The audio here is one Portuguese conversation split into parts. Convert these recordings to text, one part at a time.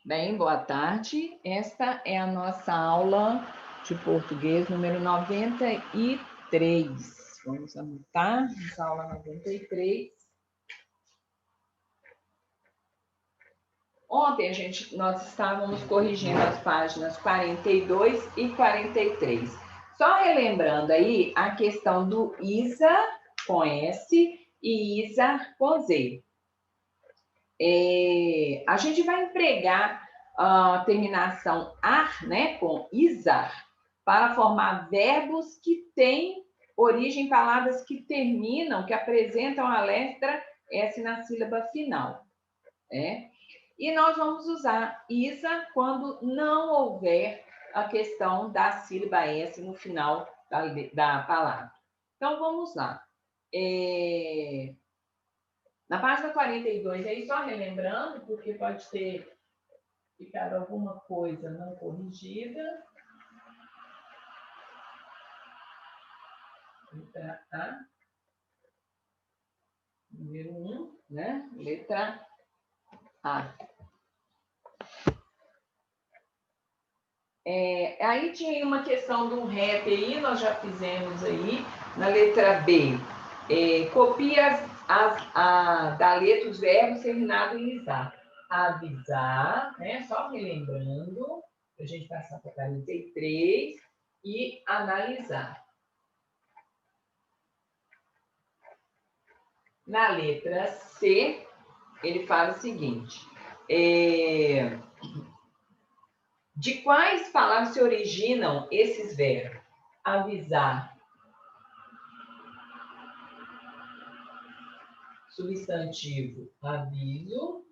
Bem, boa tarde. Esta é a nossa aula de português número 93. Vamos anotar, nossa aula 93. Ontem, nós estávamos corrigindo as páginas 42 e 43. Só relembrando aí a questão do ISA com S e ISA com Z. A gente vai empregar a terminação ar, né, com isar, para formar verbos que têm origem em palavras que terminam, que apresentam a letra S na sílaba final. Né? E nós vamos usar isa quando não houver a questão da sílaba S no final da palavra. Então, vamos lá. Na página 42, aí só relembrando, porque pode ter ficado alguma coisa não corrigida. Letra A. Número 1, né? Letra A. Aí tinha uma questão de um rap aí, nós já fizemos aí, na letra B. Copia da letra os verbos terminados em isar. Avisar, né? Só relembrando, para a gente passar para 43, e analisar. Na letra C, ele fala o seguinte: de quais palavras se originam esses verbos? Avisar, substantivo, aviso.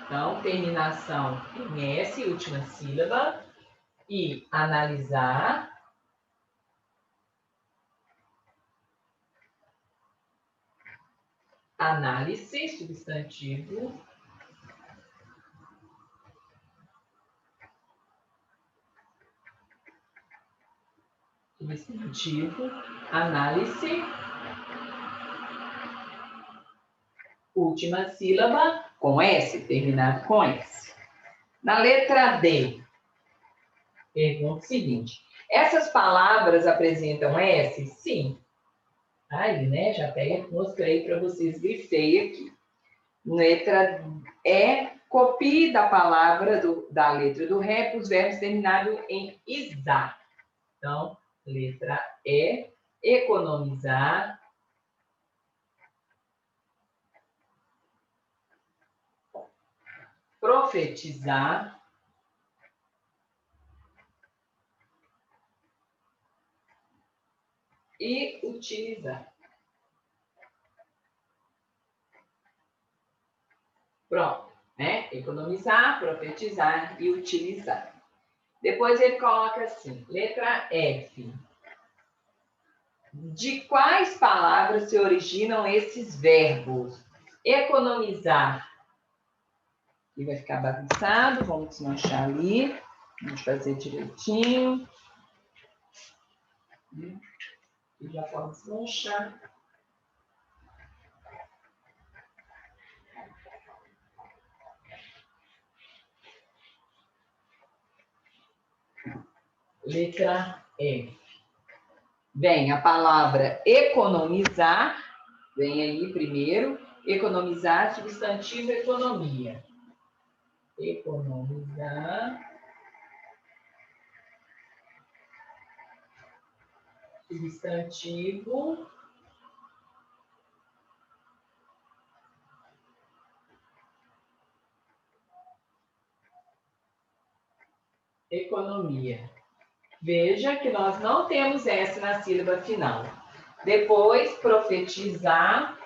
Então, terminação em S, última sílaba. E analisar. Análise, substantivo. Substantivo, análise. Última sílaba com S, terminado com S. Na letra D, pergunta o seguinte: essas palavras apresentam S? Sim. Aí, né? Já até mostrei para vocês, grifei aqui. Letra E, copie da palavra da letra do rap os verbos terminados em isar. Então, letra E, economizar. Profetizar. E utilizar. Pronto, né? Economizar, profetizar e utilizar. Depois ele coloca assim, letra F. De quais palavras se originam esses verbos? Economizar. E vai ficar bagunçado, vamos desmanchar ali. Vamos fazer direitinho. E já pode desmanchar. Letra F. Vem a palavra economizar, vem aí primeiro, economizar, substantivo, economia. Economizar, substantivo, economia. Veja que nós não temos S na sílaba final. Depois, profetizar.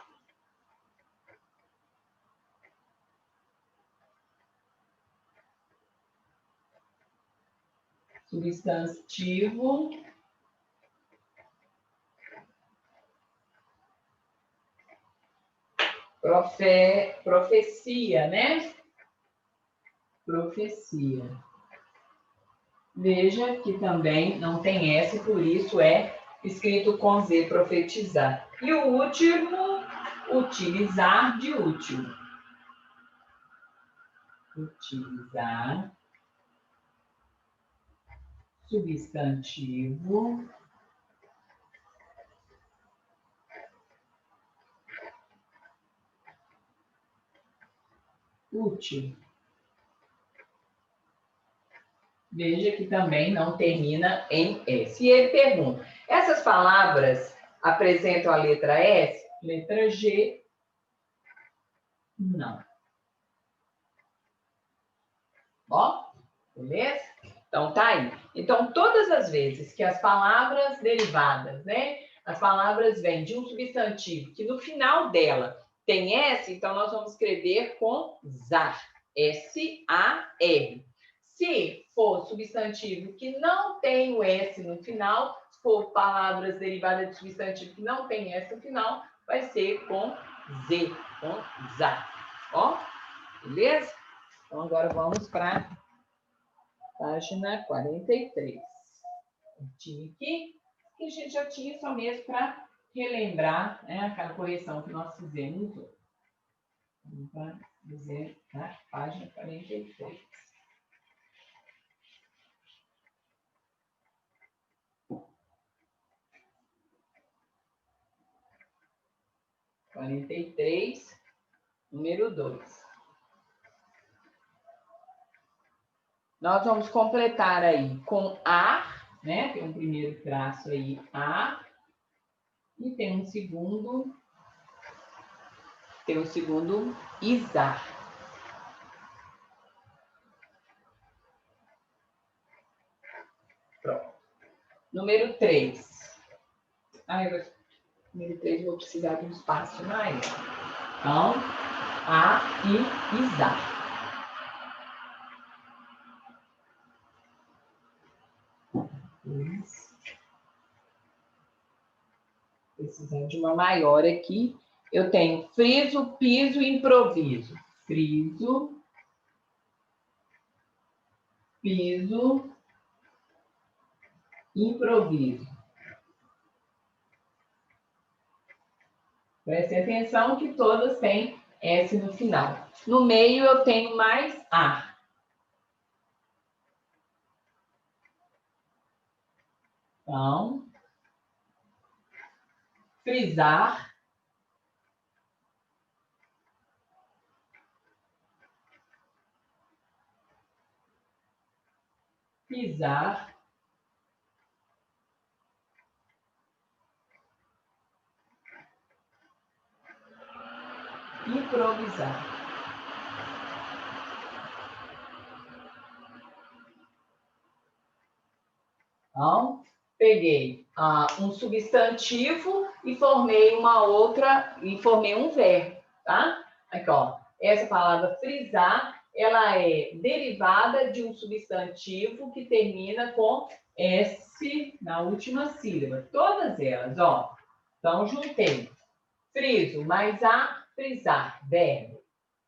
Substantivo. Profecia, né? Profecia. Veja que também não tem S, por isso é escrito com Z, profetizar. E o último, utilizar de útil. Utilizar. Substantivo. Útil. Veja que também não termina em S. E ele pergunta, essas palavras apresentam a letra S? Letra G? Não. Ó, beleza? Então, tá aí. Então, todas as vezes que as palavras derivadas, né? As palavras vêm de um substantivo que no final dela tem S, então nós vamos escrever com ZAR. S-A-R. Se for substantivo que não tem o S no final, se for palavras derivadas de substantivo que não tem S no final, vai ser com Z, com ZAR. Ó, beleza? Então, agora vamos para página 43. Aqui, que a gente já tinha só mesmo para relembrar, né, aquela correção que nós fizemos hoje. Vamos dizer na página 43. Número 2. Nós vamos completar aí com A, né? Tem um primeiro traço aí, A, e tem um segundo ISAR. Pronto. Número 3. Número 3 eu vou precisar de um espaço maior. Então, A e ISAR. Precisando de uma maior aqui. Eu tenho friso, piso e improviso. Friso, piso, improviso. Preste atenção que todas têm S no final. No meio eu tenho mais A. Então, frisar, pisar, improvisar. Então, peguei um substantivo e formei uma outra, e formei um verbo, tá? Aqui, ó. Essa palavra frisar, ela é derivada de um substantivo que termina com S na última sílaba. Todas elas, ó. Então, juntei. Friso mais A, frisar, verbo.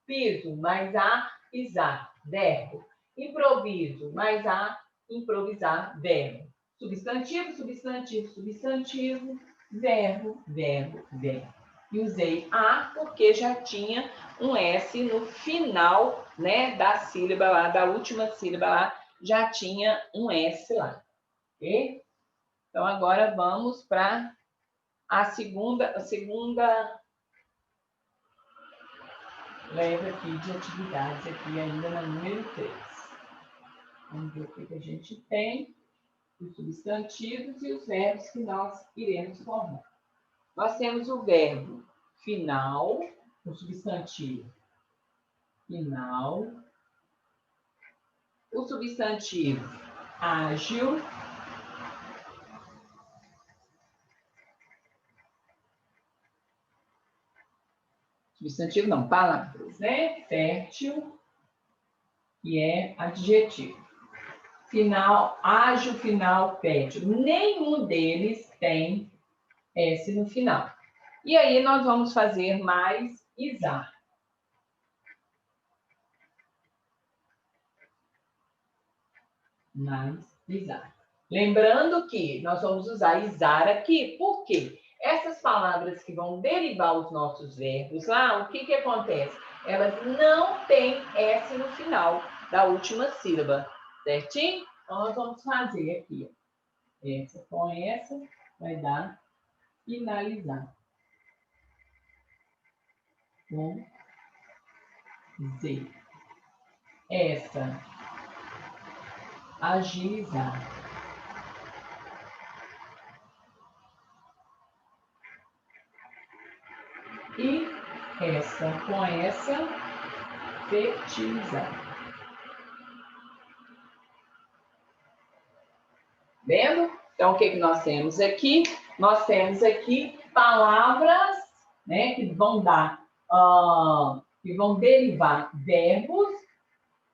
Piso mais A, pisar, verbo. Improviso mais A, improvisar, verbo. Substantivo, substantivo, substantivo, verbo, verbo, verbo. E usei A porque já tinha um S no final, né, da sílaba lá, da última sílaba lá, já tinha um S lá. Ok? Então, agora vamos para a segunda leva aqui de atividades aqui ainda na número 3. Vamos ver o que a gente tem. Os substantivos e os verbos que nós iremos formar. Nós temos o verbo final, o substantivo final, o substantivo ágil, substantivo não, palavras, né? Fértil, que é adjetivo. Final, ágil, final, fértil. Nenhum deles tem S no final. E aí nós vamos fazer mais ISAR. Mais ISAR. Lembrando que nós vamos usar izar aqui, por quê? Essas palavras que vão derivar os nossos verbos lá, o que que acontece? Elas não têm S no final da última sílaba, certinho? Então, nós vamos fazer aqui, ó. Essa com essa vai dar finalizar. Com Z. Essa, agilizar. E essa com essa, fertilizar. Vendo? Então, o que que nós temos aqui? Nós temos aqui palavras, né, que vão dar, que vão derivar verbos,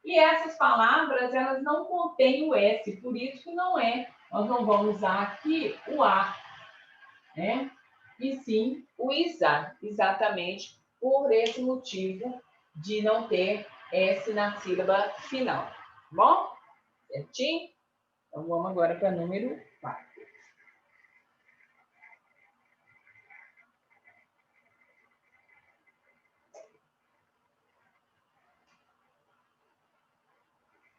e essas palavras, elas não contêm o S, por isso que não é. Nós não vamos usar aqui o A, né? E sim o ISA, exatamente por esse motivo de não ter S na sílaba final. Tá bom? Certinho? Então, vamos agora para número 4.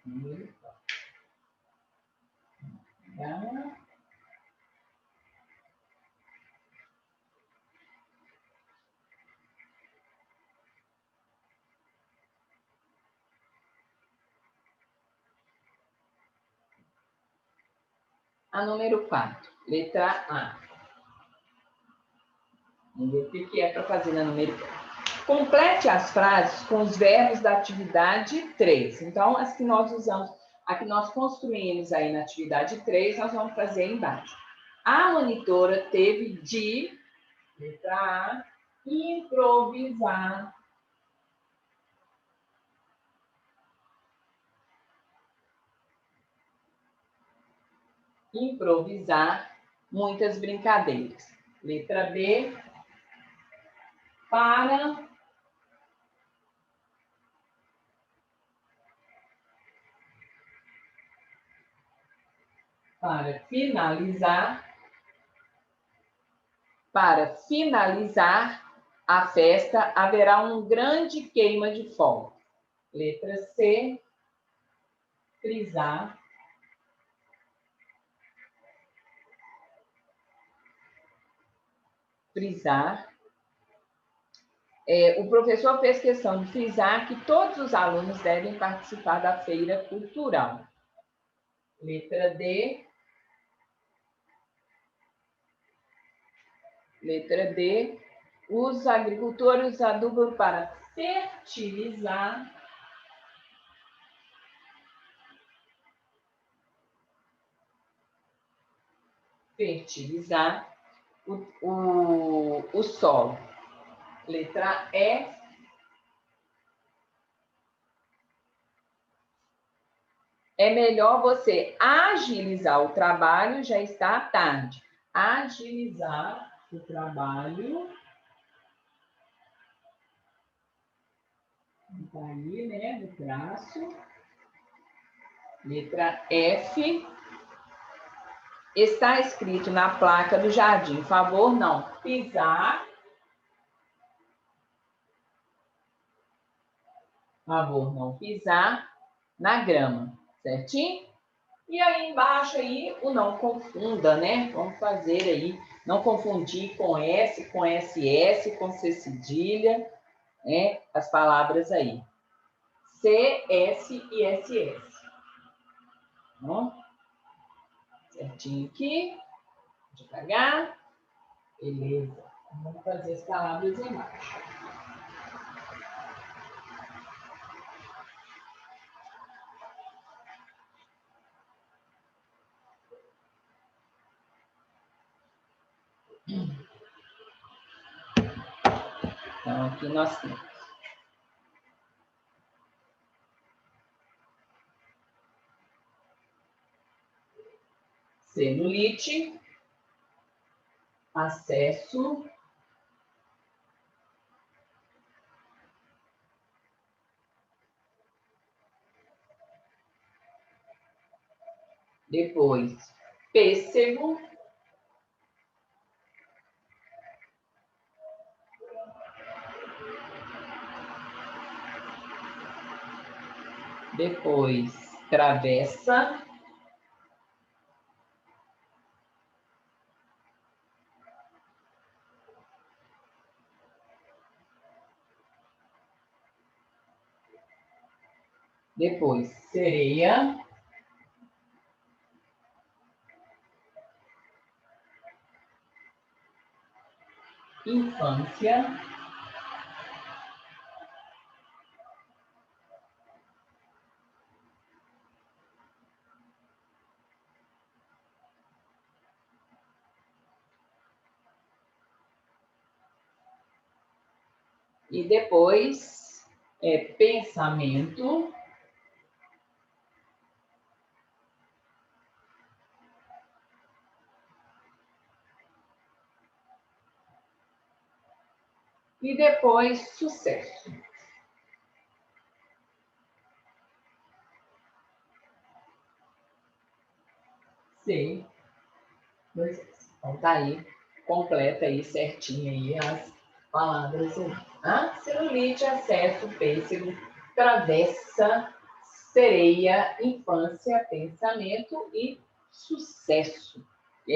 Número 4. A número 4, letra A. Vamos ver o que é para fazer na número 4. Complete as frases com os verbos da atividade 3. Então, as que nós usamos, a que nós construímos aí na atividade 3, nós vamos fazer aí embaixo. A monitora teve de, letra A, improvisar. Improvisar muitas brincadeiras. Letra B, para finalizar a festa, haverá um grande queima de fogos. Letra C, frisar. Frisar. O professor fez questão de frisar que todos os alunos devem participar da feira cultural. Letra D. Letra D. Os agricultores adubam para fertilizar. Fertilizar o solo. Letra E. É melhor você agilizar o trabalho, já está tarde. Agilizar o trabalho. Está aí, né, no traço. Letra F. Está escrito na placa do jardim. Favor não pisar. Favor não pisar na grama. Certinho? E aí embaixo aí o não confunda, né? Vamos fazer aí, não confundir com S, com SS, com C cedilha, né? As palavras aí. C, S e SS. Bom? Certinho aqui. Devagar. Beleza. Vamos fazer as palavras embaixo. Então, aqui nós temos. Celulite, acesso, depois pêssego, depois travessa, depois sereia, infância, e depois pensamento, e depois sucesso. C, 2 S. Então tá aí, completa aí certinho aí as palavras aí. Ah, celulite, acesso, pêssego, travessa, sereia, infância, pensamento e sucesso. Ok?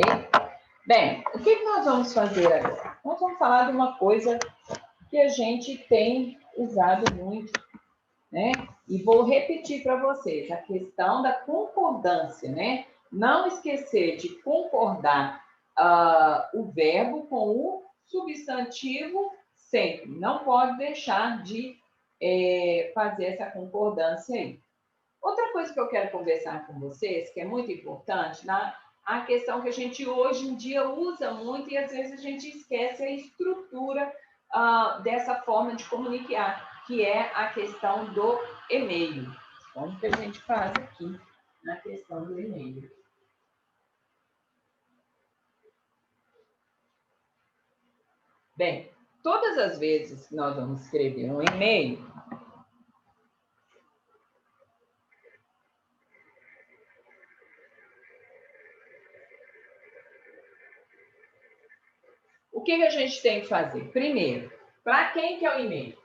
Bem, o que nós vamos fazer agora? Nós vamos falar de uma coisa que a gente tem usado muito, né? E vou repetir para vocês a questão da concordância, né? Não esquecer de concordar o verbo com o substantivo sempre. Não pode deixar de fazer essa concordância aí. Outra coisa que eu quero conversar com vocês, que é muito importante, a questão que a gente hoje em dia usa muito e às vezes a gente esquece a estrutura dessa forma de comunicar, que é a questão do e-mail. Como que a gente faz aqui na questão do e-mail? Bem, todas as vezes que nós vamos escrever um e-mail, o que a gente tem que fazer? Primeiro, para quem que é o e-mail?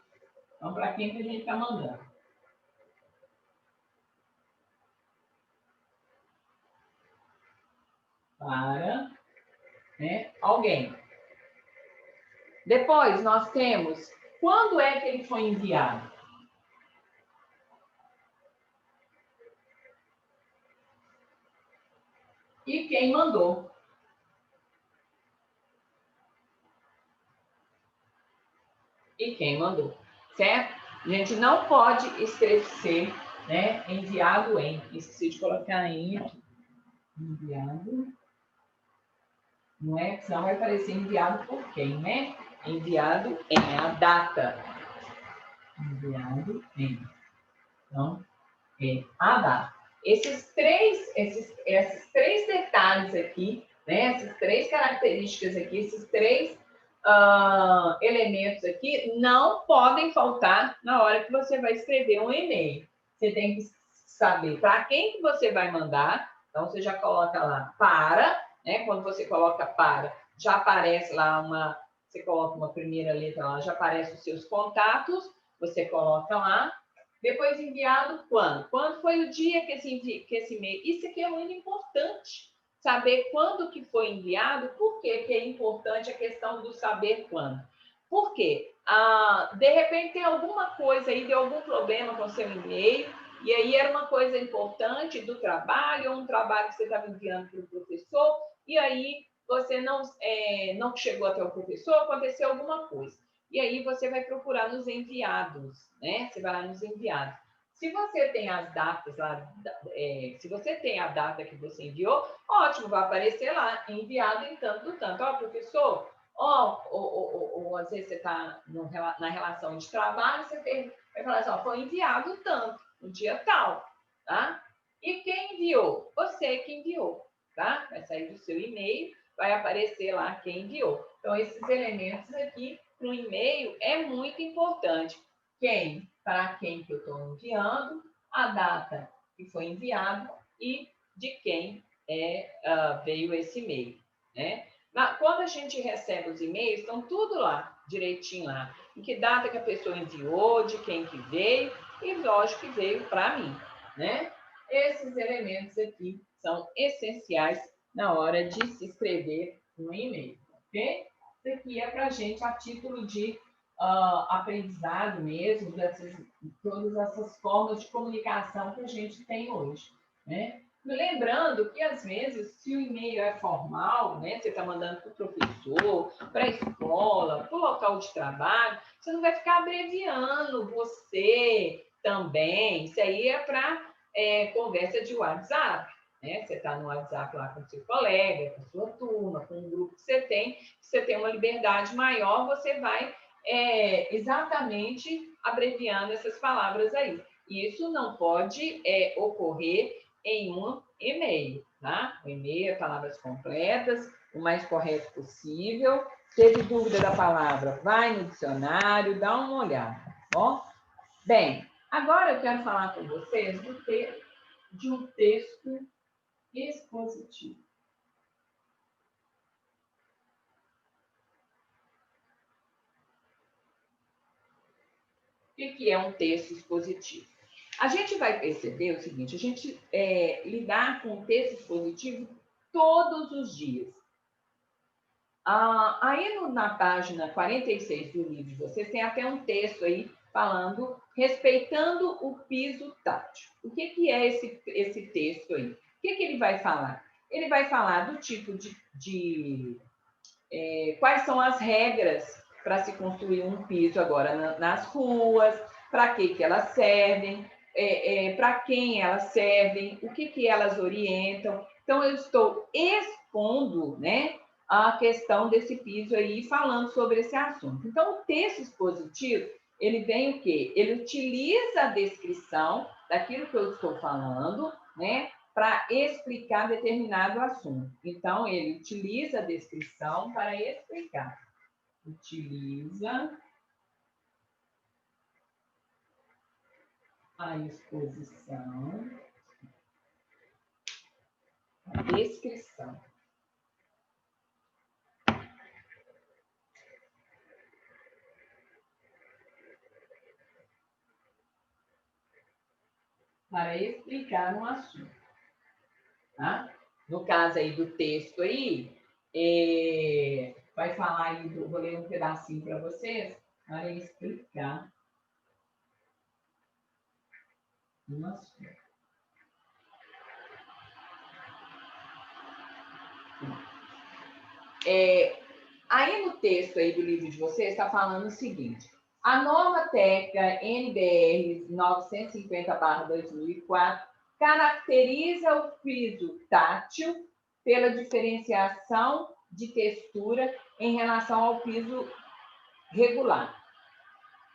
Então, para quem que a gente está mandando? Para alguém. Depois, nós temos quando é que ele foi enviado? E quem mandou? E quem mandou, certo? A gente não pode esquecer, né? Enviado em. Esqueci de colocar em aqui. Enviado. Não é? Senão vai aparecer enviado por quem, né? Enviado em a data. Enviado em. Então, é a data. Esses três detalhes aqui, né? Essas três características aqui, esses três elementos aqui não podem faltar na hora que você vai escrever um e-mail. Você tem que saber para quem que você vai mandar. Então, você já coloca lá para, né? Quando você coloca para, já aparece lá você coloca uma primeira letra lá, já aparece os seus contatos, você coloca lá. Depois enviado quando? Quando foi o dia que esse e-mail... Isso aqui é muito importante. Saber quando que foi enviado. Por que é importante a questão do saber quando? Por quê? De repente tem alguma coisa aí, deu algum problema com o seu e-mail, e aí era uma coisa importante do trabalho, ou um trabalho que você estava enviando para o professor, e aí você não chegou até o professor, aconteceu alguma coisa. E aí você vai procurar nos enviados, né? Você vai lá nos enviados. Se você tem as datas lá, se você tem a data que você enviou, ótimo, vai aparecer lá, enviado em tanto do tanto. Ó, professor, ou às vezes você está na relação de trabalho, você vai falar assim, ó, foi enviado tanto, no dia tal, tá? E quem enviou? Você que enviou, tá? Vai sair do seu e-mail, vai aparecer lá quem enviou. Então, esses elementos aqui no e-mail é muito importante. Para quem que eu estou enviando, a data que foi enviado e de quem veio esse e-mail, né? Quando a gente recebe os e-mails, estão tudo lá, direitinho lá. Em que data que a pessoa enviou, de quem que veio, e lógico que veio para mim, né? Esses elementos aqui são essenciais na hora de se escrever um e-mail, ok? Isso aqui é para a gente a título de aprendizado mesmo, todas essas formas de comunicação que a gente tem hoje, né? Lembrando que, às vezes, se o e-mail é formal, né, você está mandando para o professor, para a escola, para o local de trabalho, você não vai ficar abreviando você também. Isso aí é para conversa de WhatsApp, né? Você está no WhatsApp lá com seu colega, com sua turma, com um grupo que você tem uma liberdade maior, você vai exatamente abreviando essas palavras aí. Isso não pode ocorrer em um e-mail, tá? O e-mail é palavras completas, o mais correto possível. Teve dúvida da palavra? Vai no dicionário, dá uma olhada, tá bom? Bem, agora eu quero falar com vocês de um texto expositivo. O que é um texto expositivo? A gente vai perceber o seguinte, a gente lidar com o texto expositivo todos os dias. Aí na página 46 do livro de vocês tem até um texto aí falando respeitando o piso tátil. O que é esse texto aí? O que ele vai falar? Ele vai falar do tipo quais são as regras para se construir um piso agora nas ruas, para que elas servem, para quem elas servem, o que elas orientam. Então, eu estou expondo, né, a questão desse piso aí, falando sobre esse assunto. Então, o texto expositivo, ele vem o quê? Ele utiliza a descrição daquilo que eu estou falando, né, para explicar determinado assunto. Então, ele utiliza a descrição para explicar. Utiliza a exposição, a descrição. Para explicar um assunto. Tá? No caso aí do texto aí, vai falar aí, vou ler um pedacinho para vocês, para explicar um assunto. Aí no texto aí do livro de vocês está falando o seguinte, a norma técnica NBR 950/2004 caracteriza o piso tátil pela diferenciação de textura em relação ao piso regular.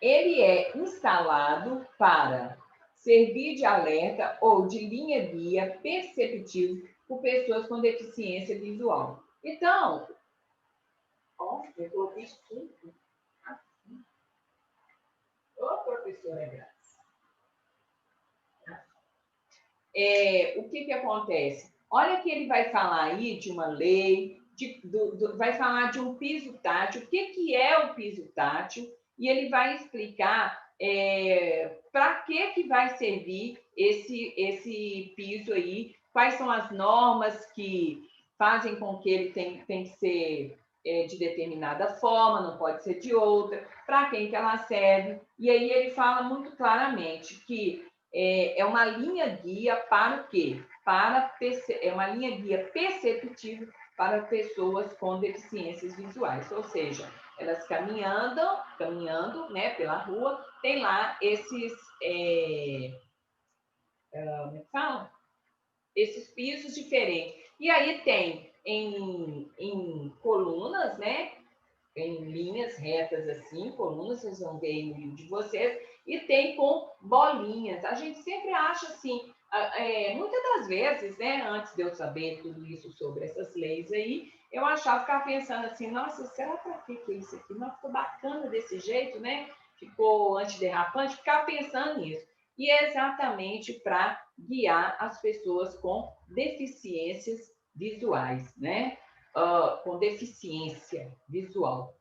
Ele é instalado para servir de alerta ou de linha-guia perceptível por pessoas com deficiência visual. Então, eu coloquei tudo assim. Ô, professora Graça. O que acontece? Olha que ele vai falar aí de uma lei, vai falar de um piso tátil, o que é o piso tátil, e ele vai explicar para que vai servir esse piso aí, quais são as normas que fazem com que ele tem que ser de determinada forma, não pode ser de outra, para quem que ela serve. E aí ele fala muito claramente que é uma linha guia para o quê? É uma linha guia perceptível para pessoas com deficiências visuais, ou seja, elas caminhando, né, pela rua, tem lá esses, como é que fala? Esses pisos diferentes. E aí tem em colunas, né, em linhas retas assim, colunas, vocês vão ver aí no livro de vocês, e tem com bolinhas. A gente sempre acha assim, muitas das vezes, né, antes de eu saber tudo isso sobre essas leis aí, eu achava, ficava pensando assim, nossa, será para que é isso aqui? Não ficou bacana desse jeito, né? Ficou antiderrapante, ficava pensando nisso. E é exatamente para guiar as pessoas com deficiências visuais, né? Com deficiência visual.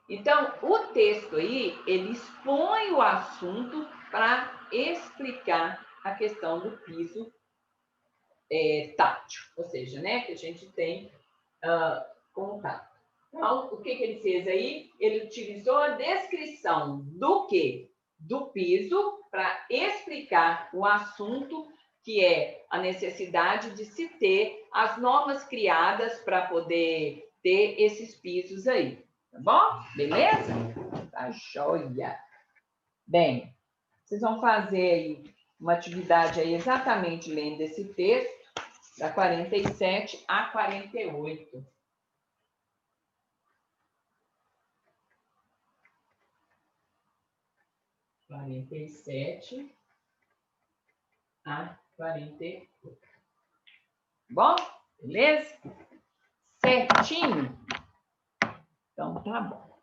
Então, o texto aí, ele expõe o assunto para explicar a questão do piso tátil, ou seja, né, que a gente tem contato. Então, o que ele fez aí? Ele utilizou a descrição do quê? Do piso para explicar o assunto, que é a necessidade de se ter as normas criadas para poder ter esses pisos aí. Tá bom? Beleza? Tá joia. Bem, vocês vão fazer aí uma atividade aí exatamente lendo esse texto, da 47 a 48. Quarenta e sete a 48. Bom? Beleza? Certinho? Então, tá bom.